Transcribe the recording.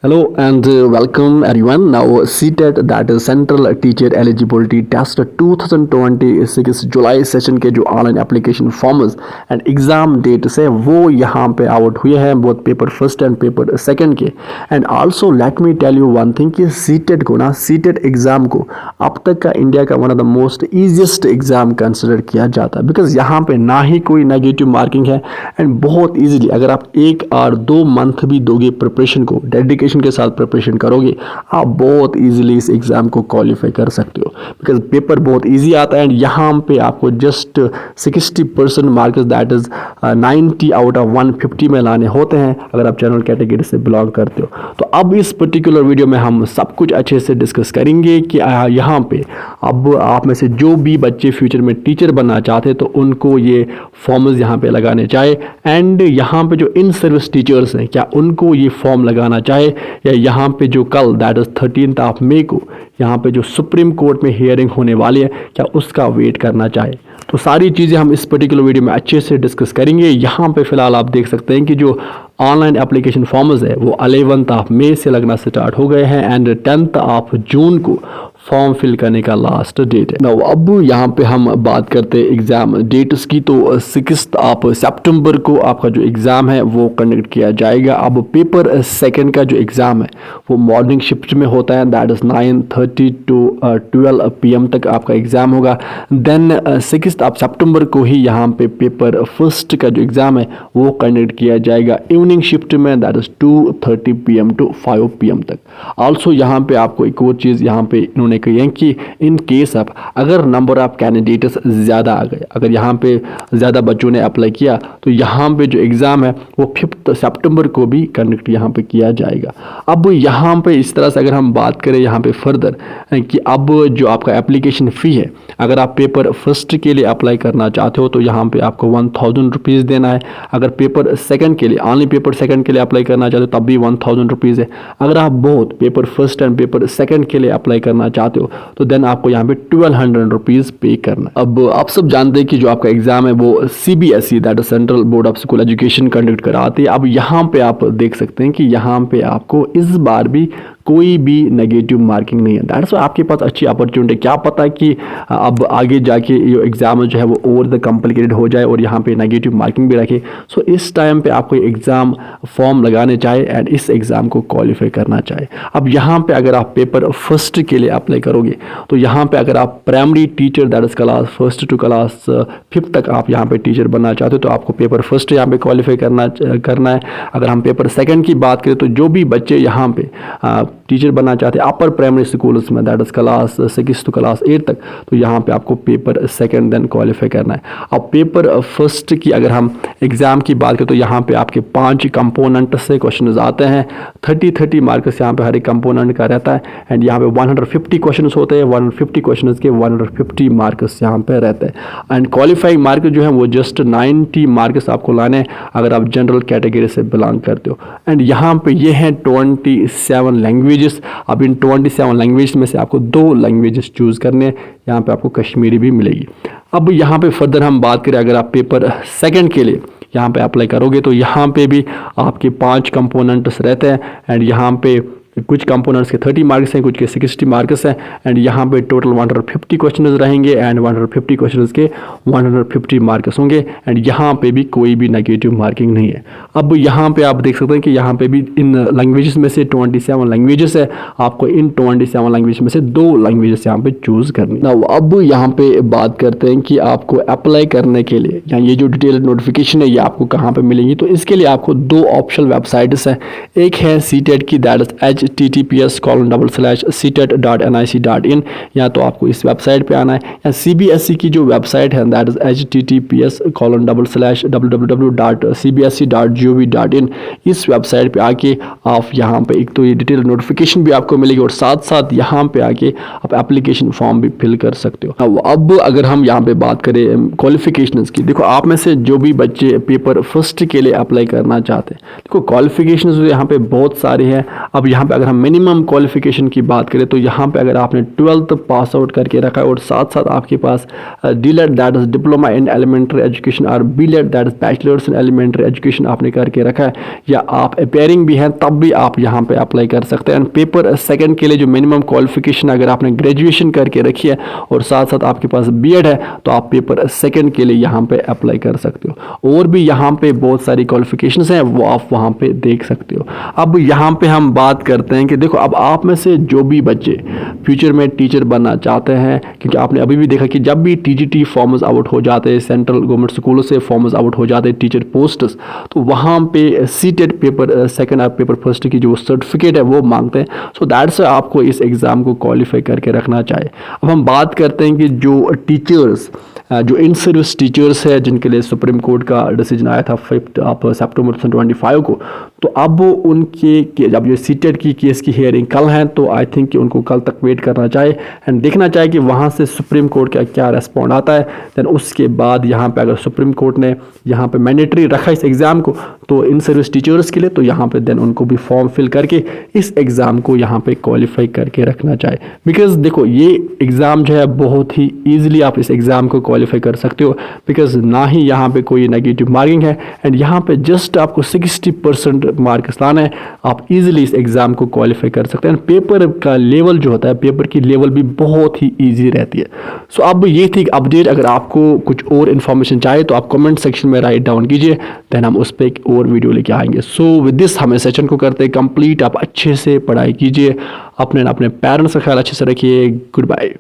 Hello and welcome everyone. Now CTET, that is Central Teacher Eligibility Test 2026 जुलाई session के जो online application forms and exam dates है वो यहाँ पे आउट हुए हैं, both paper first and paper second के। And also let me tell you one thing कि सीटेट को ना, सीटेट एग्ज़ाम को अब तक का इंडिया का one of the most easiest exam consider किया जाता है, बिकॉज यहाँ पे ना ही कोई नेगेटिव मार्किंग है एंड बहुत ईजिली अगर आप 1 और 2 मंथ भी दोगे प्रिपरेशन को, डेडिकेशन के साथ प्रिपरेशन करोगे, आप बहुत इजीली इस एग्जाम को क्वालिफाई कर सकते हो, बिकॉज पेपर बहुत इजी आता है। एंड यहाँ पे आपको just 60% marks, that is 90 out of 150 में लाने होते हैं अगर आप जनरल कैटेगरी से बिलोंग करते हो। तो अब इस पर्टिकुलर वीडियो में हम सब कुछ अच्छे से डिस्कस करेंगे कि यहाँ पे अब आप में से जो भी बच्चे फ्यूचर में टीचर बनना चाहते हैं तो उनको ये फॉर्म्स यहाँ पे लगाने चाहिए। एंड यहाँ पे जो इन सर्विस टीचर्स हैं, क्या उनको ये फॉर्म लगाना चाहिए, या यहाँ पे जो कल दैट इज 13 मई को यहाँ पे जो सुप्रीम कोर्ट में हियरिंग होने वाली है, क्या उसका वेट करना चाहिए। तो सारी चीज़ें हम इस पर्टिकुलर वीडियो में अच्छे से डिस्कस करेंगे। यहाँ पे फिलहाल आप देख सकते हैं कि जो ऑनलाइन एप्लीकेशन फॉर्म्स है वो 11 मई से लगना स्टार्ट हो गए हैं एंड 10 जून को फॉर्म फिल करने का लास्ट डेट है। नाउ अब यहाँ पे हम बात करते हैं एग्ज़ाम डेट्स की। तो 6 सितंबर को आपका जो एग्ज़ाम है वो कंडक्ट किया जाएगा। अब पेपर सेकंड का जो एग्ज़ाम है वो मॉर्निंग शिफ्ट में होता है, दैट इज़ 9:30 to 12 PM तक आपका एग्ज़ाम होगा। देन 6 सितंबर को ही यहाँ पे पेपर फर्स्ट का जो एग्ज़ाम है वो कंडक्ट किया जाएगा इवनिंग शिफ्ट में, that is 2:30 PM to 5 PM तक। आल्सो यहाँ पे आपको एक और चीज़ यहाँ पे इन्होंने कही है कि इन केस ऑफ अगर नंबर ऑफ कैंडिडेट्स ज़्यादा आ गए, अगर यहाँ पे ज़्यादा बच्चों ने अप्लाई किया तो यहाँ पे जो एग्ज़ाम है वो 5 सितंबर को भी कंडक्ट यहाँ पे किया जाएगा। अब यहाँ पे इस तरह से अगर हम बात करें यहाँ पे फर्दर कि अब जो आपका एप्लीकेशन फ़ी है, अगर आप पेपर फर्स्ट के लिए अप्लाई करना चाहते हो तो यहाँ पे आपको 1000 रुपीज़ देना है। अगर पेपर सेकंड के लिए, ऑनली पेपर सेकंड के लिए अप्लाई करना चाहते हो तब भी 1000 रुपीज़ है। अगर आप both paper first and paper second के लिए अप्लाई करना चाहते हो तो देन आपको यहाँ पे 1200 रुपीज़ पे करना है। अब आप सब जानते हैं कि जो आपका एग्ज़ाम है वो CBSE, that is central board of school education conduct कराती है। अब यहाँ पे आप देख सकते हैं कि यहाँ पे आपको इस बार भी कोई भी नेगेटिव मार्किंग नहीं है। दैट्स वाई आपके पास अच्छी अपॉर्चुनिटी, क्या पता कि अब आगे जाके ये एग्ज़ाम जो है वो और द कॉम्प्लिकेटेड हो जाए और यहाँ पे नेगेटिव मार्किंग भी रखे। सो इस टाइम पे आपको एग्ज़ाम फॉर्म लगाने चाहिए एंड इस एग्ज़ाम को क्वालिफाई करना चाहिए। अब यहाँ पे अगर आप पेपर फर्स्ट के लिए अप्लाई करोगे तो यहाँ पे अगर आप primary teacher, that is class 1 to class 5 तक आप यहाँ पे टीचर बनना चाहते हो तो आपको पेपर फर्स्ट यहाँ पे क्वालिफाई करना है। अगर हम पेपर सेकंड की बात करें तो जो भी बच्चे यहाँ पे टीचर बनना चाहते हैं अपर प्राइमरी स्कूल्स में, that is class 6 to class 8 तक, तो यहाँ पे आपको पेपर सेकंड देन क्वालिफाई करना है। अब पेपर फर्स्ट की अगर हम एग्ज़ाम की बात करें तो यहाँ पे आपके 5 कंपोनेंट से क्वेश्चन आते हैं। 30 मार्क्स यहाँ पे हर एक कंपोनेंट का रहता है एंड यहाँ पे 150 क्वेश्चन होते हैं। 150 क्वेश्चन के 150 मार्क्स यहाँ पे रहते हैं एंड क्वालिफाइंग मार्क्स जो है वो जस्ट 90 मार्क्स आपको लाने हैं अगर आप जनरल कैटेगरी से बिलोंग करते हो। एंड यहाँ पे ये हैं 27 लैंग्वेजेस। अब इन 27 लैंग्वेज में से आपको 2 लैंग्वेजेस चूज़ करने हैं। यहाँ पे आपको कश्मीरी भी मिलेगी। अब यहाँ पे फर्दर हम बात करें, अगर आप पेपर सेकंड के लिए यहाँ पे अप्लाई करोगे तो यहाँ पे भी आपके 5 कंपोनेंट्स रहते हैं एंड यहाँ पे कुछ कंपोनेंट्स के 30 मार्क्स हैं, कुछ के 60 मार्क्स हैं एंड यहाँ पे टोटल 150 क्वेश्चन रहेंगे एंड 150 क्वेश्चन के 150 मार्क्स होंगे एंड यहाँ पे भी कोई भी नेगेटिव मार्किंग नहीं है। अब यहाँ पे आप देख सकते हैं कि यहाँ पे भी इन लैंग्वेजेस में से 27 लैंग्वेजेस है, आपको इन 27 लैंग्वेज में से 2 लैंग्वेजेस यहाँ पे चूज़ करनी है। अब यहाँ पे बात करते हैं कि आपको अप्लाई करने के लिए या ये जो डिटेल नोटिफिकेशन है ये आपको कहाँ पर मिलेंगी। तो इसके लिए आपको 2 ऑप्शनल वेबसाइट्स हैं। एक है CTET की, दैट इज https://ctet.nic.in, या तो आपको इस वेबसाइट पे आना है, या CBSE की जो वेबसाइट है दैट इज https://www.cbse.gov.in, इस वेबसाइट पे आके आप यहाँ पे एक तो ये डिटेल नोटिफिकेशन भी आपको मिलेगी और साथ साथ यहाँ पे आके आप एप्लीकेशन फॉर्म भी फिल कर सकते हो। अब अगर हम यहाँ पे बात करें क्वालिफिकेशंस की, देखो आप में से जो भी बच्चे पेपर फर्स्ट के लिए अप्लाई करना चाहते हैं, देखो क्वालिफिकेशंस यहाँ पे बहुत सारे हैं। अब यहाँ पे अगर हम मिनिमम क्वालिफिकेशन की बात करें तो यहाँ पे अगर आपने 12th पास आउट करके रखा है और साथ साथ आपके पास DElEd that is diploma in elementary education और BElEd that is bachelors in elementary education आपने करके रखा है, या आप अपेयरिंग भी हैं तब भी आप यहाँ पे अप्लाई कर सकते हैं। एंड पेपर सेकंड के लिए जो मिनिमम क्वालिफिकेशन अगर आपने ग्रेजुएशन करके रखी है और साथ साथ आपके पास बीएड है तो आप पेपर सेकंड के लिए यहाँ पे अप्लाई कर सकते हो। और भी यहाँ पे बहुत सारी क्वालिफिकेशंस हैं वो आप वहाँ पे देख सकते हो। अब यहाँ पे हम बात करते हैं कि देखो अब आप में से जो भी बच्चे फ्यूचर में टीचर बनना चाहते हैं, क्योंकि आपने अभी भी देखा कि जब भी टीजीटी फॉर्म्स आउट हो जाते हैं, सेंट्रल गवर्नमेंट स्कूलों से फॉर्म्स आउट हो जाते हैं टीचर पोस्ट्स, तो वहाँ पे सीटेट पेपर सेकंड और पेपर फर्स्ट की जो सर्टिफिकेट है वो मांगते हैं। सो दैट्स आपको इस एग्ज़ाम को क्वालिफाई करके रखना चाहिए। अब हम बात करते हैं कि जो टीचर्स जो इन सर्विस टीचर्स है जिनके लिए सुप्रीम कोर्ट का डिसीजन आया था 5 सितंबर 2025 को, तो अब उनके जब ये सीटेट की केस की हियरिंग कल है तो आई थिंक कि उनको कल तक वेट करना चाहिए एंड देखना चाहिए कि वहाँ से सुप्रीम कोर्ट का क्या रेस्पॉन्ड आता है। देन उसके बाद यहाँ पे अगर सुप्रीम कोर्ट ने यहाँ पे मैंडेटरी रखा इस एग्ज़ाम को तो इन सर्विस टीचर्स के लिए, तो यहाँ पे देन उनको भी फॉर्म फिल करके इस एग्ज़ाम को यहाँ पे क्वालिफाई करके रखना चाहिए। बिकॉज देखो ये एग्ज़ाम जो है बहुत ही ईजिली आप इस एग्ज़ाम को क्वालिफाई कर सकते हो, बिकॉज ना ही यहाँ पे कोई नेगेटिव मार्किंग है एंड यहाँ पे जस्ट आपको 60% मार्क्स लाना है, आप इजीली इस एग्ज़ाम को क्वालिफाई कर सकते हैं। पेपर का लेवल जो होता है, पेपर की लेवल भी बहुत ही ईजी रहती है। सो अब ये थी अपडेट। अगर आपको कुछ और इन्फॉर्मेशन चाहिए तो आप कमेंट सेक्शन में राइट डाउन कीजिए, देन हम उस पर एक और वीडियो लेके आएंगे। सो विद दिस हमें सेशन को करते कंप्लीट। आप अच्छे से पढ़ाई कीजिए, अपने पेरेंट्स का ख्याल अच्छे से रखिए। Good bye.